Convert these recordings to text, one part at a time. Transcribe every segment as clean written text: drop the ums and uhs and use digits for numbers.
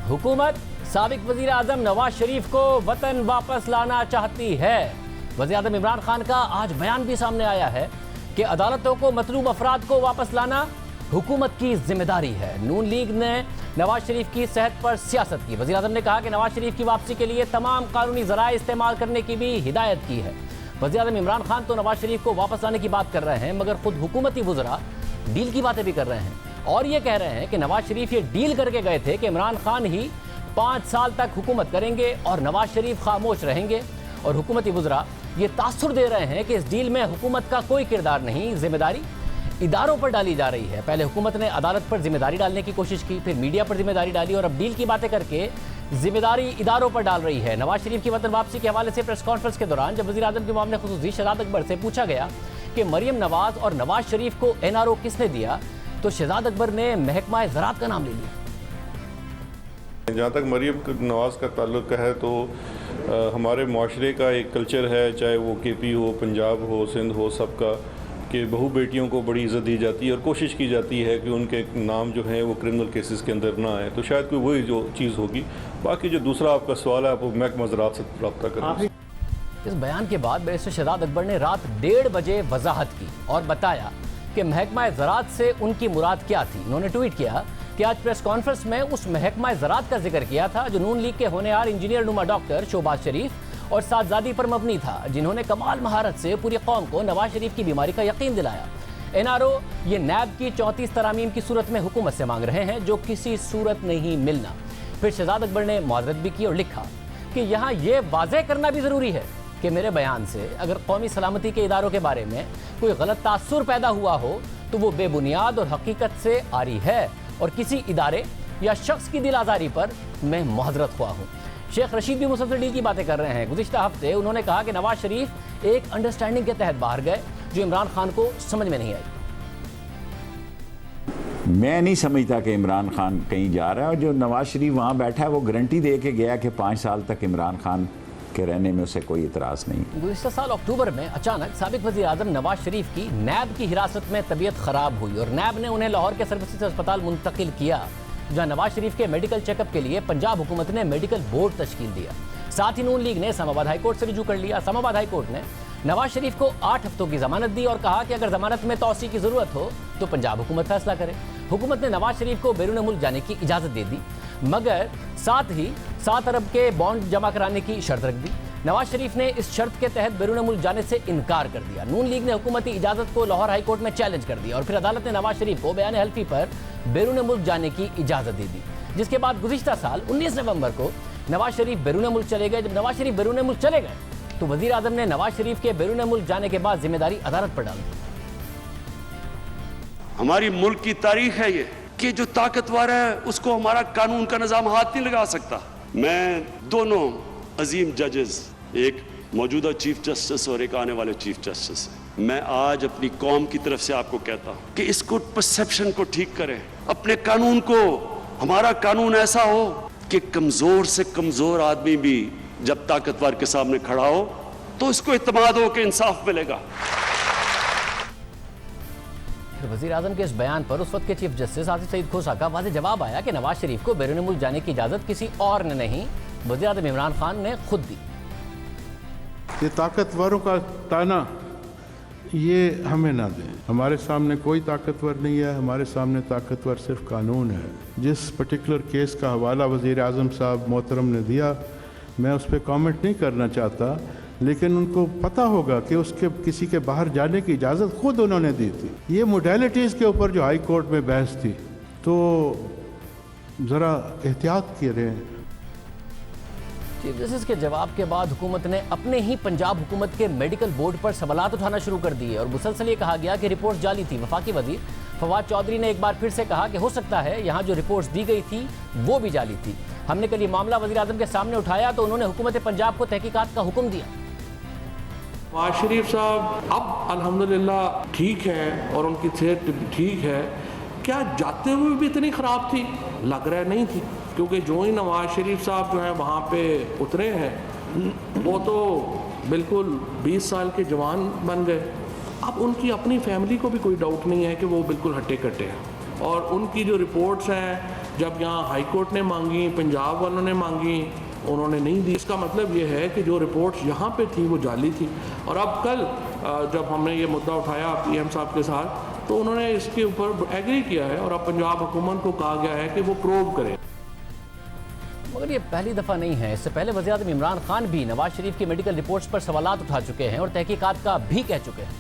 हुकूमत साबिक वजीर आजम नवाज शरीफ को वतन वापस लाना चाहती है। वजीर आजम इमरान खान का आज बयान भी सामने आया है कि अदालतों को मतलूब अफराद को वापस लाना हुकूमत की जिम्मेदारी है। नून लीग ने नवाज शरीफ की सेहत पर सियासत की। वजीर आजम ने कहा कि नवाज शरीफ की वापसी के लिए तमाम कानूनी ज़राए इस्तेमाल करने की भी हिदायत की है। वजीर आजम इमरान खान तो नवाज शरीफ को वापस लाने की बात कर रहे हैं, मगर खुद हुकूमती वज़रा डील की बातें भी कर रहे हैं और ये कह रहे हैं कि नवाज शरीफ ये डील करके गए थे कि इमरान खान ही 5 साल तक हुकूमत करेंगे और नवाज शरीफ खामोश रहेंगे। और हुकूमती वज़रा ये तासुर दे रहे हैं कि इस डील में हुकूमत का कोई किरदार नहीं, जिम्मेदारी इदारों पर डाली जा रही है। पहले हुकूमत ने अदालत पर जिम्मेदारी डालने की कोशिश की, फिर मीडिया पर जिम्मेदारी डाली और अब डील की बातें करके जिम्मेदारी इदारों पर डाल रही है। नवाज शरीफ की वतन वापसी के हवाले से प्रेस कॉन्फ्रेंस के दौरान जब वज़ीर आज़म के मामले खुसूसी शहजाद अकबर से पूछा गया कि मरियम नवाज और नवाज शरीफ को NRO किसने दिया, तो शहजाद अकबर ने महकमा ज़राअत का नाम ले लिया। जहाँ तक मरियम नवाज़ का ताल्लुक है तो हमारे माशरे का एक कल्चर है, चाहे वो KP हो, पंजाब हो, सिंध हो, सबका, कि बहू बेटियों को बड़ी इज़्ज़त दी जाती है और कोशिश की जाती है कि उनके नाम जो हैं वो क्रिमिनल केसेस के अंदर ना आए। तो शायद कोई वही जो चीज़ होगी। बाकी जो दूसरा आपका सवाल है, आप महकमा ज़राअत से रब्ता करें। इस बयान के बाद बैरिस्टर शहजाद अकबर ने रात 1:30 बजे वजाहत की और बताया कि महकमा ज़राअत से उनकी मुराद क्या थी। उन्होंने ट्वीट किया कि आज प्रेस कॉन्फ्रेंस में उस महकमा ज़राअत का जिक्र किया था जो नून लीग के होनहार इंजीनियर नुमा डॉक्टर शोबाज शरीफ और सादजादी पर मबनी था, जिन्होंने कमाल महारत से पूरी कौम को नवाज शरीफ की बीमारी का यकीन दिलाया। NRO ये नैब की 34 तरामीम की सूरत में हुकूमत से मांग रहे हैं जो किसी सूरत नहीं मिलना। फिर शहजाद अकबर ने मुआज़रत भी की और लिखा कि यहाँ ये वाज़ेह करना भी ज़रूरी है कि मेरे बयान से अगर कौमी सलामती के इदारों के बारे में कोई गलत तासुर पैदा हुआ हो तो वो बेबुनियाद और हकीकत से आरी है और किसी इदारे या शख्स की दिल आज़ारी पर मैं मुआज़रत हुआ हूँ। शेख रशीद भी मुसलसल डील की बातें कर रहे हैं। गुज़िश्ता हफ्ते उन्होंने कहा कि नवाज शरीफ एक अंडरस्टैंडिंग के तहत बाहर गए जो इमरान खान को समझ में नहीं आई। मैं नहीं समझता कि इमरान खान कहीं जा रहा है और जो नवाज शरीफ वहाँ बैठा है वो गारंटी दे के गया कि 5 साल तक इमरान खान के रहने में उसे कोई इतराज़ नहीं। गुज़िश्ता साल अक्टूबर में अचानक साबिक वज़ीर आज़म नवाज शरीफ की नैब की हिरासत में तबीयत ख़राब हुई और नैब ने उन्हें लाहौर के सर्विसेज अस्पताल मुंतकिल किया, जहां नवाज शरीफ के मेडिकल चेकअप के लिए पंजाब हुकूमत ने मेडिकल बोर्ड तश्कील दिया। साथ ही नून लीग ने इस्लामाबाद हाई कोर्ट से रुजू कर लिया। इस्लामाबाद हाई कोर्ट ने नवाज शरीफ को 8 हफ्तों की जमानत दी और कहा कि अगर जमानत में तौसी की जरूरत हो तो पंजाब हुकूमत फैसला करे। हुकूमत ने नवाज शरीफ को बैरून मुल्क जाने की इजाजत दे दी, मगर साथ ही 7 अरब के बॉन्ड जमा कराने की शर्त रख दी। नवाज शरीफ ने इस शर्त के तहत बैरून मुल्क जाने से इनकार कर दिया। नून लीग ने हुकूमती इजाजत को लाहौर हाई कोर्ट में चैलेंज कर दिया और फिर अदालत ने नवाज शरीफ को बयान हल्फी पर बैरून मुल्क जाने की इजाजत दे दी, जिसके बाद गुज़िश्ता साल 19 नवंबर को नवाज शरीफ बैरून मुल्क चले गए। जब नवाज शरीफ बैरून मुल्क चले गए तो वज़ीर आज़म ने नवाज शरीफ के बैरून मुल्क जाने के बाद जिम्मेदारी अदालत पर डाल दी। हमारी मुल्क की तारीख है ये कि जो ताकतवर है उसको हमारा कानून का निज़ाम हाथ नहीं लगा सकता। मैं दोनों अजीम जजेस, एक मौजूदा चीफ जस्टिस और एक आने वाले चीफ जस्टिस, मैं आज अपनी कौम की तरफ से आपको कहता हूं कि इसको परसेप्शन को ठीक करें, अपने कानून को, हमारा कानून ऐसा हो कि कमजोर से कमजोर आदमी भी जब ताकतवर के सामने खड़ा हो तो इसको इत्मीनान हो कि इंसाफ मिलेगा। वज़ीर आज़म के इस बयान पर उस वक्त के चीफ जस्टिस आसिफ सईद खोसा का वाज़ेह जवाब आया कि नवाज शरीफ को बैरून मुल्क जाने की इजाज़त किसी और ने नहीं, वज़ीर आज़म इमरान खान ने खुद दी। ये ताकतवरों का ताना ये हमें ना दें। हमारे सामने कोई ताकतवर नहीं है, हमारे सामने ताकतवर सिर्फ कानून है। जिस पर्टिकुलर केस का हवाला वज़ीर आज़म साहब मोहतरम ने दिया, मैं उस पर कमेंट नहीं करना चाहता, लेकिन उनको पता होगा कि उसके किसी के बाहर जाने की इजाज़त खुद उन्होंने दी थी। ये मोडेलिटीज़ के ऊपर जो हाई कोर्ट में बहस थी, तो ज़रा एहतियात किए रहें। चीफ जस्टिस के जवाब के बाद हुकूमत ने अपने ही पंजाब हुकूमत के मेडिकल बोर्ड पर सवालात उठाना शुरू कर दिए और मुसलसल ये कहा गया कि रिपोर्ट जाली थी। वफाकी वजीर फवाद चौधरी ने एक बार फिर से कहा कि हो सकता है यहाँ जो रिपोर्ट्स दी गई थी वो भी जाली थी। हमने कल ये मामला वज़ीर आज़म के सामने उठाया तो उन्होंने हुकूमत पंजाब को तहकीकात का हुक्म दिया। नवाज शरीफ साहब अब अल्हम्दुलिल्लाह ठीक है और उनकी सेहत ठीक है। क्या जाते हुए भी इतनी ख़राब थी? लग रहा नहीं थी, क्योंकि जो ही नवाज शरीफ साहब जो हैं वहाँ पे उतरे हैं वो तो बिल्कुल 20 साल के जवान बन गए। अब उनकी अपनी फैमिली को भी कोई डाउट नहीं है कि वो बिल्कुल हट्टे कट्टे हैं और उनकी जो रिपोर्ट्स हैं जब यहाँ हाई कोर्ट ने मांगी, पंजाब वालों ने मांगी, उन्होंने नहीं दी। इसका मतलब ये है कि जो रिपोर्ट्स यहाँ पे थी वो जाली थी। और अब कल जब हमने ये मुद्दा उठाया पीएम साहब के साथ, तो उन्होंने इसके ऊपर एग्री किया है और अब पंजाब हुकूमत को कहा गया है कि वो प्रोब करे। मगर ये पहली दफा नहीं है। इससे पहले वज़ीर-ए-आज़म इमरान खान भी नवाज शरीफ की मेडिकल रिपोर्ट्स पर सवालात उठा चुके हैं और तहकीकात का भी कह चुके हैं।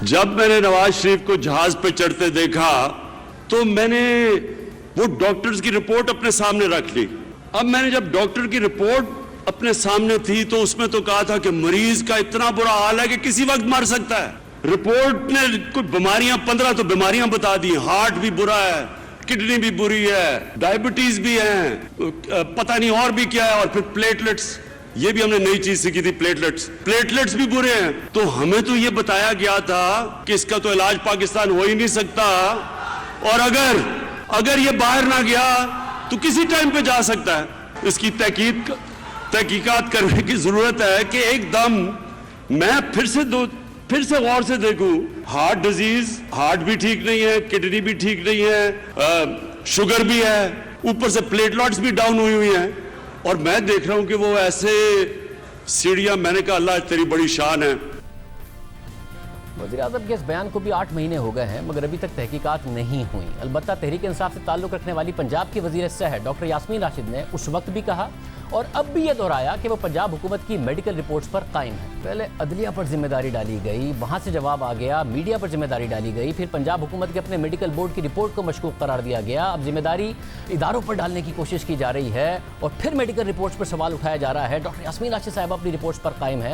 जब मैंने नवाज शरीफ को जहाज पे चढ़ते देखा तो मैंने वो डॉक्टर्स की रिपोर्ट अपने सामने रख ली। अब मैंने जब डॉक्टर की रिपोर्ट अपने सामने थी तो उसमें तो कहा था कि मरीज का इतना बुरा हाल है कि किसी वक्त मर सकता है। रिपोर्ट ने कुछ बीमारियां 15 तो बीमारियां बता दी, हार्ट भी बुरा है, किडनी भी बुरी है, डायबिटीज भी है, पता नहीं और भी क्या है, और फिर प्लेटलेट्स, ये भी हमने नई चीज सीखी थी, प्लेटलेट्स भी बुरे हैं। तो हमें तो ये बताया गया था कि इसका तो इलाज पाकिस्तान हो ही नहीं सकता, और अगर ये बाहर ना गया तो किसी टाइम पे जा सकता है। इसकी तहकीकात करने की जरूरत है कि एकदम मैं फिर से गौर से देखूं। हार्ट डिजीज, हार्ट भी ठीक नहीं है, किडनी भी ठीक नहीं है, शुगर भी है, ऊपर से प्लेटलेट्स भी डाउन हुई हैं, और मैं देख रहा हूं कि वो ऐसे सीढ़ियां, मैंने कहा अल्लाह तेरी बड़ी शान है। वज़ीर-ए-आज़म के इस बयान को भी 8 महीने हो गए हैं मगर अभी तक तहकीकात नहीं हुई। अलबत्ता तहरीक इंसाफ से ताल्लुक़ रखने वाली पंजाब की वज़ीर सेहत डॉक्टर यास्मीन राशिद ने उस वक्त भी कहा और अब भी ये दोहराया कि वो पंजाब हुकूमत की मेडिकल रिपोर्ट्स पर कायम है। पहले अदलिया पर जिम्मेदारी डाली गई, वहाँ से जवाब आ गया, मीडिया पर जिम्मेदारी डाली गई, फिर पंजाब हुकूमत के अपने मेडिकल बोर्ड की रिपोर्ट को मशकूक करार दिया गया। अब जिम्मेदारी इदारों पर डालने की कोशिश की जा रही है और फिर मेडिकल रिपोर्ट्स पर सवाल उठाया जा रहा है। डॉक्टर यास्मीन राशिद साहब अपनी रिपोर्ट्स पर कायम है।